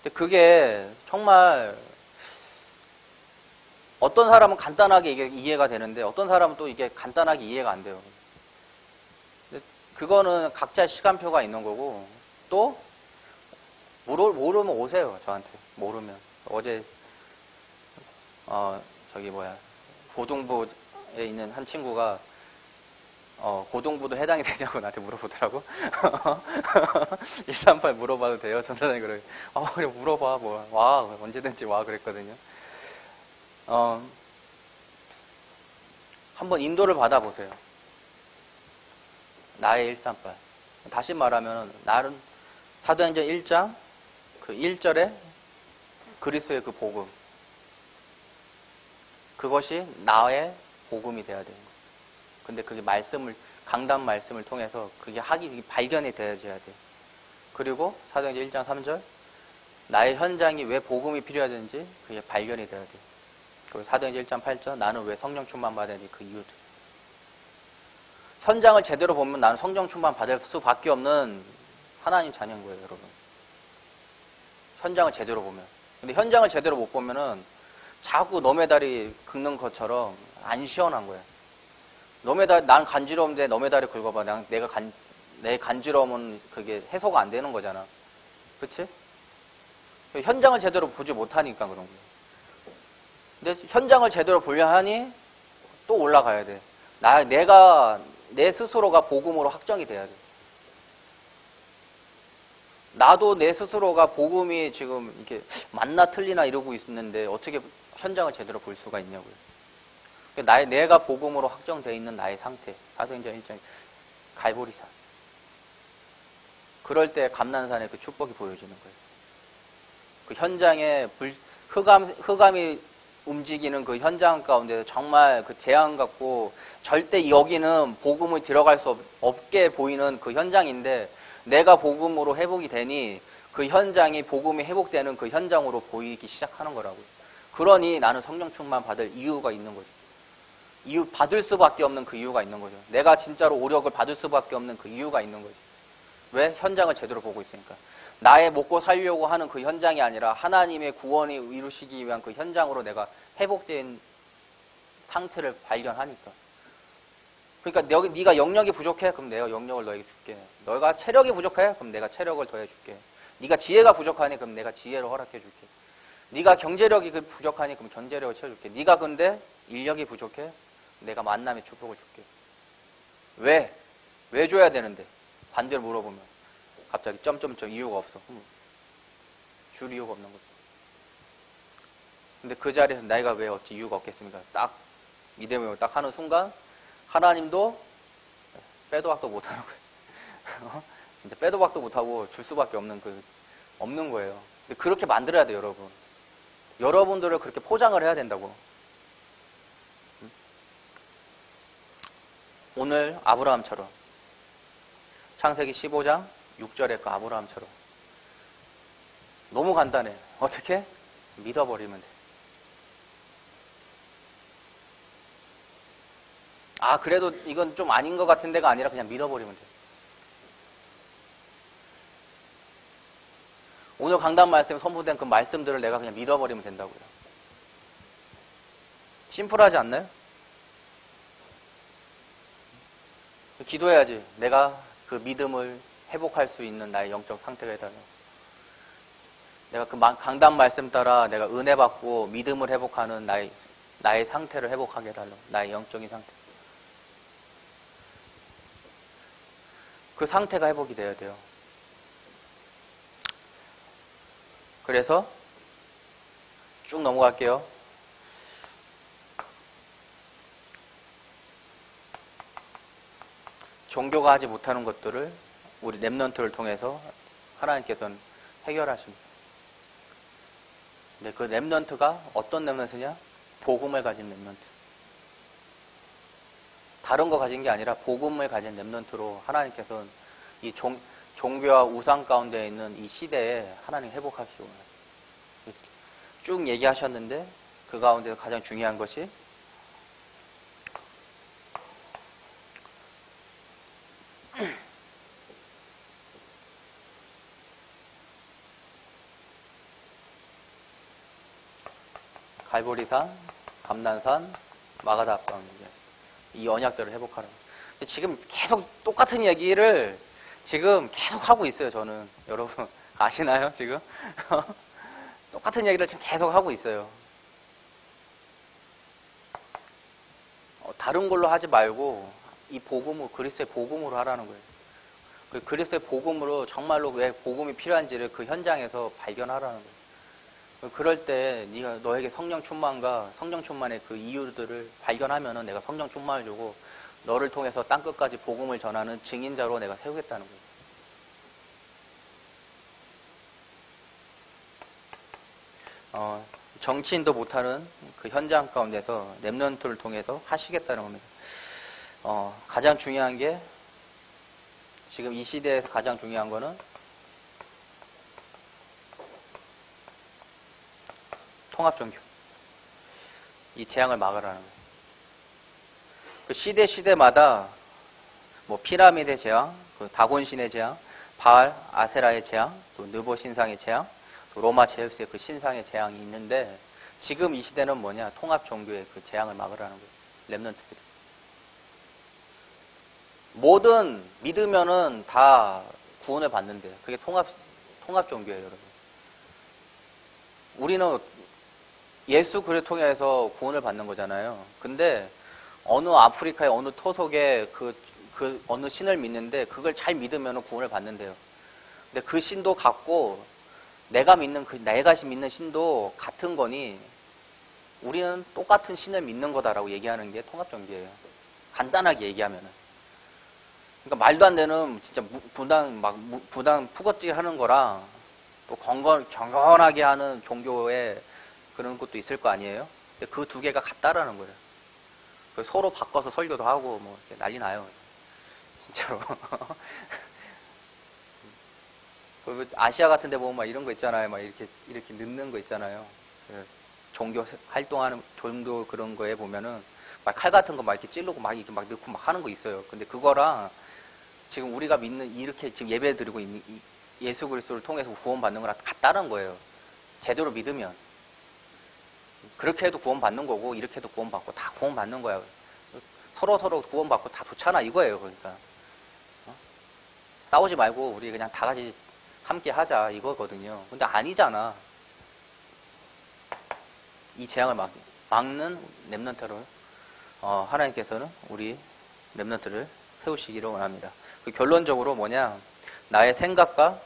근데 그게 정말 어떤 사람은 간단하게 이게 이해가 되는데 어떤 사람은 또 이게 간단하게 이해가 안 돼요. 근데 그거는 각자의 시간표가 있는 거고, 또 모르면 오세요. 저한테. 모르면. 어제 고등부에 있는 한 친구가 고등부도 해당이 되냐고 나한테 물어보더라고. 138 물어봐도 돼요? 전사장이 그래. 그래, 물어봐. 와, 언제든지 와. 그랬거든요. 한번 인도를 받아보세요. 나의 138. 다시 말하면, 나는 사도행전 1장, 그 1절에 그리스도의 그 복음. 그것이 나의 복음이 되어야 돼요. 근데 그게 강단 말씀을 통해서 그게 발견이 되어져야 돼. 그리고 사도행전 1장 3절, 나의 현장이 왜 복음이 필요하든지 그게 발견이 되어야 돼. 그리고 사도행전 1장 8절, 나는 왜 성령 충만 받아야 되는지 그 이유들. 현장을 제대로 보면 나는 성령 충만 받을 수밖에 없는 하나님 자녀인 거예요, 여러분. 현장을 제대로 보면. 근데 현장을 제대로 못 보면은 자꾸 너의 다리 긁는 것처럼 안 시원한 거야. 난 간지러운데 너의 다리 긁어봐. 내 간지러움은 그게 해소가 안 되는 거잖아. 그치? 현장을 제대로 보지 못하니까 그런 거야. 근데 현장을 제대로 보려 하니 또 올라가야 돼. 내 스스로가 복음으로 확정이 돼야 돼. 나도 내 스스로가 복음이 지금 이렇게 맞나 틀리나 이러고 있는데 어떻게 현장을 제대로 볼 수가 있냐고요. 내가 복음으로 확정되어 있는 나의 상태. 사도행전 1장 갈보리산. 그럴 때 감난산의 그 축복이 보여지는 거예요. 그 현장에 흑암이 움직이는 그 현장 가운데 정말 그 재앙 같고 절대 여기는 복음이 들어갈 수 없게 보이는 그 현장인데 내가 복음으로 회복이 되니 그 현장이 복음이 회복되는 그 현장으로 보이기 시작하는 거라고요. 그러니 나는 성령 충만 받을 이유가 있는 거죠. 이유 받을 수밖에 없는 그 이유가 있는 거죠. 내가 진짜로 오력을 받을 수밖에 없는 그 이유가 있는 거죠. 왜? 현장을 제대로 보고 있으니까. 나의 먹고 살려고 하는 그 현장이 아니라 하나님의 구원이 이루시기 위한 그 현장으로 내가 회복된 상태를 발견하니까. 그러니까 네가 영역이 부족해? 그럼 내가 영역을 너에게 줄게. 너가 체력이 부족해? 그럼 내가 체력을 더해줄게. 네가 지혜가 부족하니? 그럼 내가 지혜를 허락해줄게. 네가 경제력이 부족하니? 그럼 경제력을 채워줄게. 네가 근데 인력이 부족해? 내가 만남의 축복을 줄게. 왜? 왜 줘야 되는데? 반대로 물어보면 갑자기 점점점 이유가 없어. 줄 이유가 없는 거죠. 근데 그 자리에서 내가 왜 어찌 이유가 없겠습니까? 딱 믿음을 딱 하는 순간 하나님도 빼도 박도 못하는 거예요. 진짜 빼도 박도 못하고 줄 수밖에 없는 거예요. 근데 그렇게 만들어야 돼요, 여러분. 여러분들을 그렇게 포장을 해야 된다고. 오늘 아브라함처럼 창세기 15장 6절의 그 아브라함처럼 너무 간단해. 어떻게? 믿어버리면 돼. 아, 그래도 이건 좀 아닌 것 같은 데가 아니라 그냥 믿어버리면 돼. 오늘 강단 말씀에 선포된 그 말씀들을 내가 그냥 믿어버리면 된다고요. 심플하지 않나요? 기도해야지. 내가 그 믿음을 회복할 수 있는 나의 영적 상태가 해달라. 내가 그 강단 말씀 따라 내가 은혜 받고 믿음을 회복하는 나의 상태를 회복하게 해달라. 나의 영적인 상태. 그 상태가 회복이 돼야 돼요. 그래서 쭉 넘어갈게요. 종교가 하지 못하는 것들을 우리 렘넌트를 통해서 하나님께서는 해결하십니다. 근데 그 렘넌트가 어떤 렘넌트냐? 복음을 가진 렘넌트. 다른 거 가진 게 아니라 복음을 가진 렘넌트로 하나님께서는 이 종교와 우상 가운데 있는 이 시대에 하나님 회복하시고 원하십니다. 쭉 얘기하셨는데 그 가운데서 가장 중요한 것이 갈보리산, 감난산, 마가다 앞강 이 언약들을 회복하라. 지금 계속 똑같은 얘기를 지금 계속 하고 있어요. 저는 여러분 아시나요? 지금 똑같은 얘기를 지금 계속 하고 있어요. 다른 걸로 하지 말고 이 복음으로 그리스도의 복음으로 하라는 거예요. 그 그리스도의 복음으로 정말로 왜 복음이 필요한지를 그 현장에서 발견하라는 거예요. 그럴 때 네가 너에게 성령 충만과 성령 충만의 그 이유들을 발견하면은 내가 성령 충만을 주고 너를 통해서 땅끝까지 복음을 전하는 증인자로 내가 세우겠다는 거예요. 정치인도 못하는 그 현장 가운데서 렘넌트를 통해서 하시겠다는 겁니다. 가장 중요한 게 지금 이 시대에서 가장 중요한 거는 통합종교. 이 재앙을 막으라는 거예요. 그 시대마다 뭐 피라미드의 재앙, 그 다곤신의 재앙, 바알, 아세라의 재앙, 또 느보 신상의 재앙, 또 로마 제우스의 그 신상의 재앙이 있는데 지금 이 시대는 뭐냐? 통합종교의 그 재앙을 막으라는 거예요. 렘넌트들이. 뭐든 믿으면은 다 구원을 받는데 그게 통합종교예요, 여러분. 우리는 예수 그리스도를 통해서 구원을 받는 거잖아요. 근데 어느 아프리카의 어느 토속에 그 어느 신을 믿는데 그걸 잘 믿으면 구원을 받는데요. 근데 그 신도 같고 내가 믿는 신도 같은 거니 우리는 똑같은 신을 믿는 거다라고 얘기하는 게 통합종교예요. 간단하게 얘기하면은. 그러니까 말도 안 되는 진짜 부당 푸거찌 하는 거랑 또 경건하게 하는 종교에 그런 것도 있을 거 아니에요? 그 두 개가 같다라는 거예요. 서로 바꿔서 설교도 하고 뭐 이렇게 난리 나요. 진짜로. 아시아 같은 데 보면 막 이런 거 있잖아요. 막 이렇게 넣는 거 있잖아요. 종교 활동하는, 종교 그런 거에 보면은 막 칼 같은 거 막 이렇게 찌르고 막 이렇게 막 넣고 막 하는 거 있어요. 근데 그거랑 지금 우리가 믿는, 이렇게 지금 예배 드리고 있는 예수 그리스도를 통해서 구원받는 거랑 같다는 거예요. 제대로 믿으면. 그렇게 해도 구원받는 거고, 이렇게 해도 구원받고, 다 구원받는 거야. 서로 구원받고 다 좋잖아, 이거예요. 그러니까. 싸우지 말고, 우리 그냥 다 같이 함께 하자, 이거거든요. 근데 아니잖아. 이 재앙을 막는 렘넌트를, 하나님께서는 우리 렘넌트를 세우시기를 원합니다. 결론적으로 뭐냐, 나의 생각과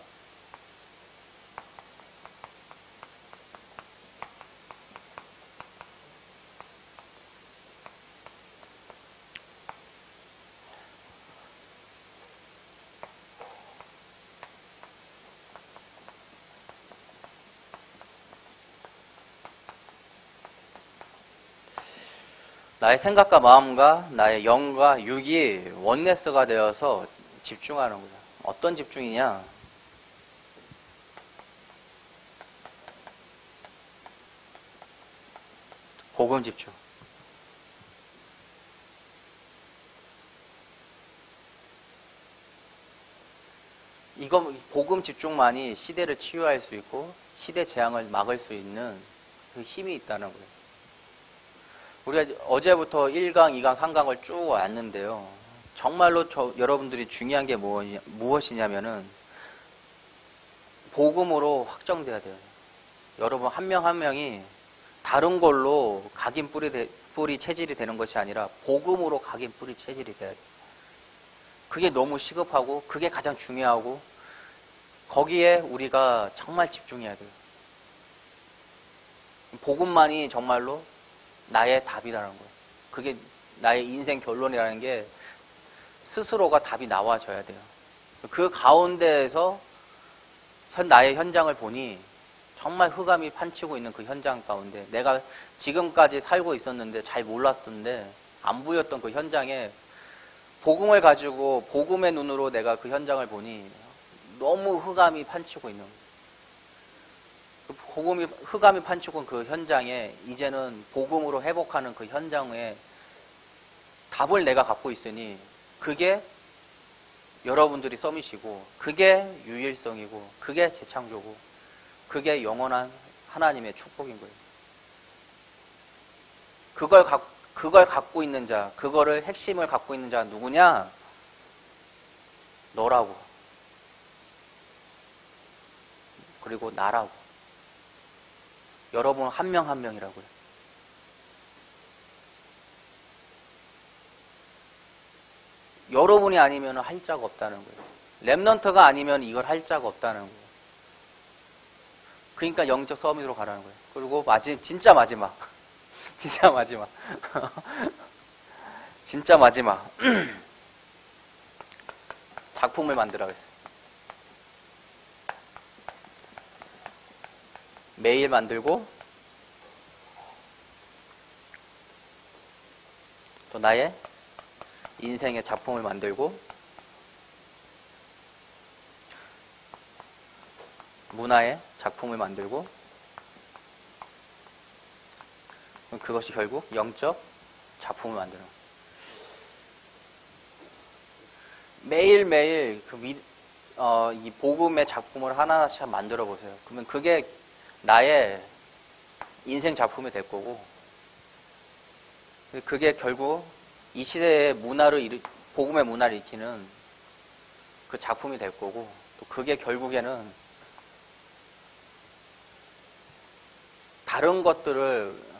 마음과 나의 영과 육이 원네스가 되어서 집중하는 거예요. 어떤 집중이냐? 복음 집중. 이거 복음 집중만이 시대를 치유할 수 있고 시대 재앙을 막을 수 있는 그 힘이 있다는 거예요. 우리가 어제부터 1강, 2강, 3강을 쭉 왔는데요. 정말로 여러분들이 중요한 게 무엇이냐면은 복음으로 확정돼야 돼요. 여러분 한 명 한 명이 다른 걸로 각인 뿌리 체질이 되는 것이 아니라 복음으로 각인 뿌리 체질이 돼야 돼요. 그게 너무 시급하고 그게 가장 중요하고 거기에 우리가 정말 집중해야 돼요. 복음만이 정말로 나의 답이라는 거예요. 그게 나의 인생 결론이라는 게 스스로가 답이 나와줘야 돼요. 그 가운데에서 나의 현장을 보니 정말 흑암이 판치고 있는 그 현장 가운데 내가 지금까지 살고 있었는데 잘 몰랐던데 안 보였던 그 현장에 복음을 가지고 복음의 눈으로 내가 그 현장을 보니 너무 흑암이 판치고 있는 흑암이 판치고 그 현장에 이제는 복음으로 회복하는 그 현장에 답을 내가 갖고 있으니 그게 여러분들이 서밋이고 그게 유일성이고 그게 재창조고 그게 영원한 하나님의 축복인 거예요. 그걸 갖고 있는 자, 그거를 핵심을 갖고 있는 자 누구냐? 너라고. 그리고 나라고. 여러분 한 명 한 명이라고요. 여러분이 아니면 할 자가 없다는 거예요. 렘넌트가 아니면 이걸 할 자가 없다는 거예요. 그러니까 영적 서밋으로 가라는 거예요. 그리고 진짜 마지막. 진짜 마지막. 진짜 마지막. 작품을 만들어야겠어요. 매일 만들고 또 나의 인생의 작품을 만들고 문화의 작품을 만들고 그것이 결국 영적 작품을 만드는 거예요. 매일매일 이 복음의 작품을 하나씩 만들어 보세요. 그러면 그게 나의 인생 작품이 될 거고 그게 결국 이 시대의 복음의 문화를 일으키는 그 작품이 될 거고 또 그게 결국에는 다른 것들을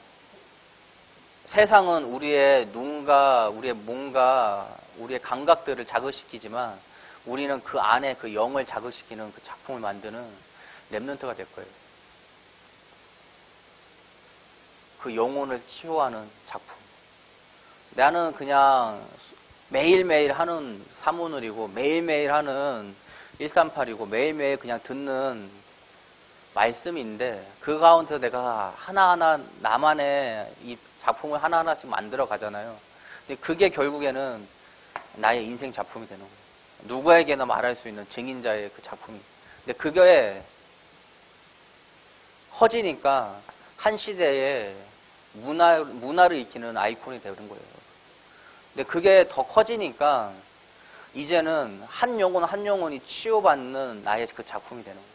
세상은 우리의 눈과 우리의 몸과 우리의 감각들을 자극시키지만 우리는 그 안에 그 영을 자극시키는 그 작품을 만드는 렘넌트가 될 거예요. 그 영혼을 치유하는 작품. 나는 그냥 매일매일 하는 사모늘이고 매일매일 하는 138이고 매일매일 그냥 듣는 말씀인데 그 가운데서 내가 하나하나 나만의 이 작품을 하나하나씩 만들어 가잖아요. 근데 그게 결국에는 나의 인생 작품이 되는 거예요. 누구에게나 말할 수 있는 증인자의 그 작품이. 근데 그게 커지니까 한 시대에 문화를 익히는 아이콘이 되는 거예요. 근데 그게 더 커지니까 이제는 한 영혼이 치유받는 나의 그 작품이 되는 거예요.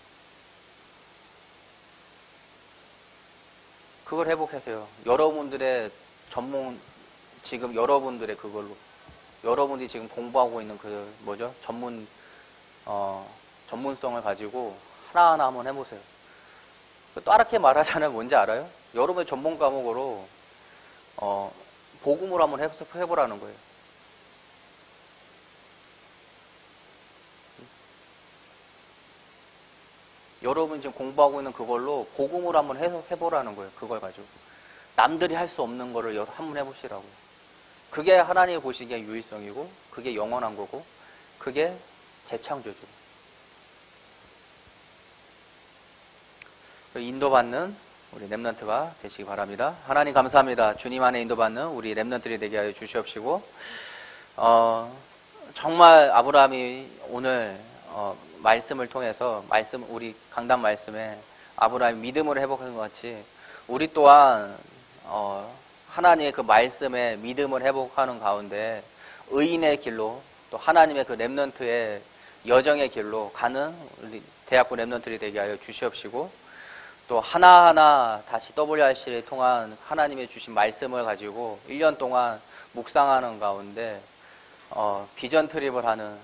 그걸 회복하세요. 여러분들의 지금 여러분들의 그걸로. 여러분들이 지금 공부하고 있는 그, 전문성을 가지고 하나하나 한번 해보세요. 따르게 말하자면 뭔지 알아요? 여러분의 전문 과목으로, 복음으로 한번 해보라는 거예요. 여러분 지금 공부하고 있는 그걸로 복음으로 한번 해보라는 거예요. 그걸 가지고. 남들이 할 수 없는 거를 한번 해보시라고요. 그게 하나님이 보시기에 유일성이고, 그게 영원한 거고, 그게 재창조죠. 인도받는 우리 렘넌트가 되시기 바랍니다. 하나님 감사합니다. 주님 안에 인도받는 우리 렘넌트들이 되게 하여 주시옵시고, 정말 아브라함이 오늘 말씀을 통해서 우리 강단 말씀에 아브라함이 믿음을 회복한 것 같이 우리 또한 하나님의 그 말씀에 믿음을 회복하는 가운데 의인의 길로 또 하나님의 그 렘넌트의 여정의 길로 가는 우리 대학부 렘넌트들이 되게 하여 주시옵시고, 또 하나하나 다시 WRC를 통한 하나님의 주신 말씀을 가지고 1년 동안 묵상하는 가운데 비전 트립을 하는,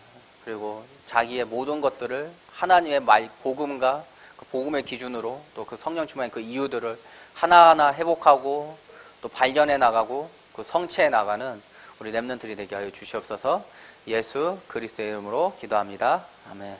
그리고 자기의 모든 것들을 하나님의 복음과 그 복음의 기준으로 또 그 성령 충만의 그 이유들을 하나하나 회복하고 또 발견해 나가고 그 성취해 나가는 우리 렘넌트들이 되게 하여 주시옵소서. 예수 그리스도의 이름으로 기도합니다. 아멘.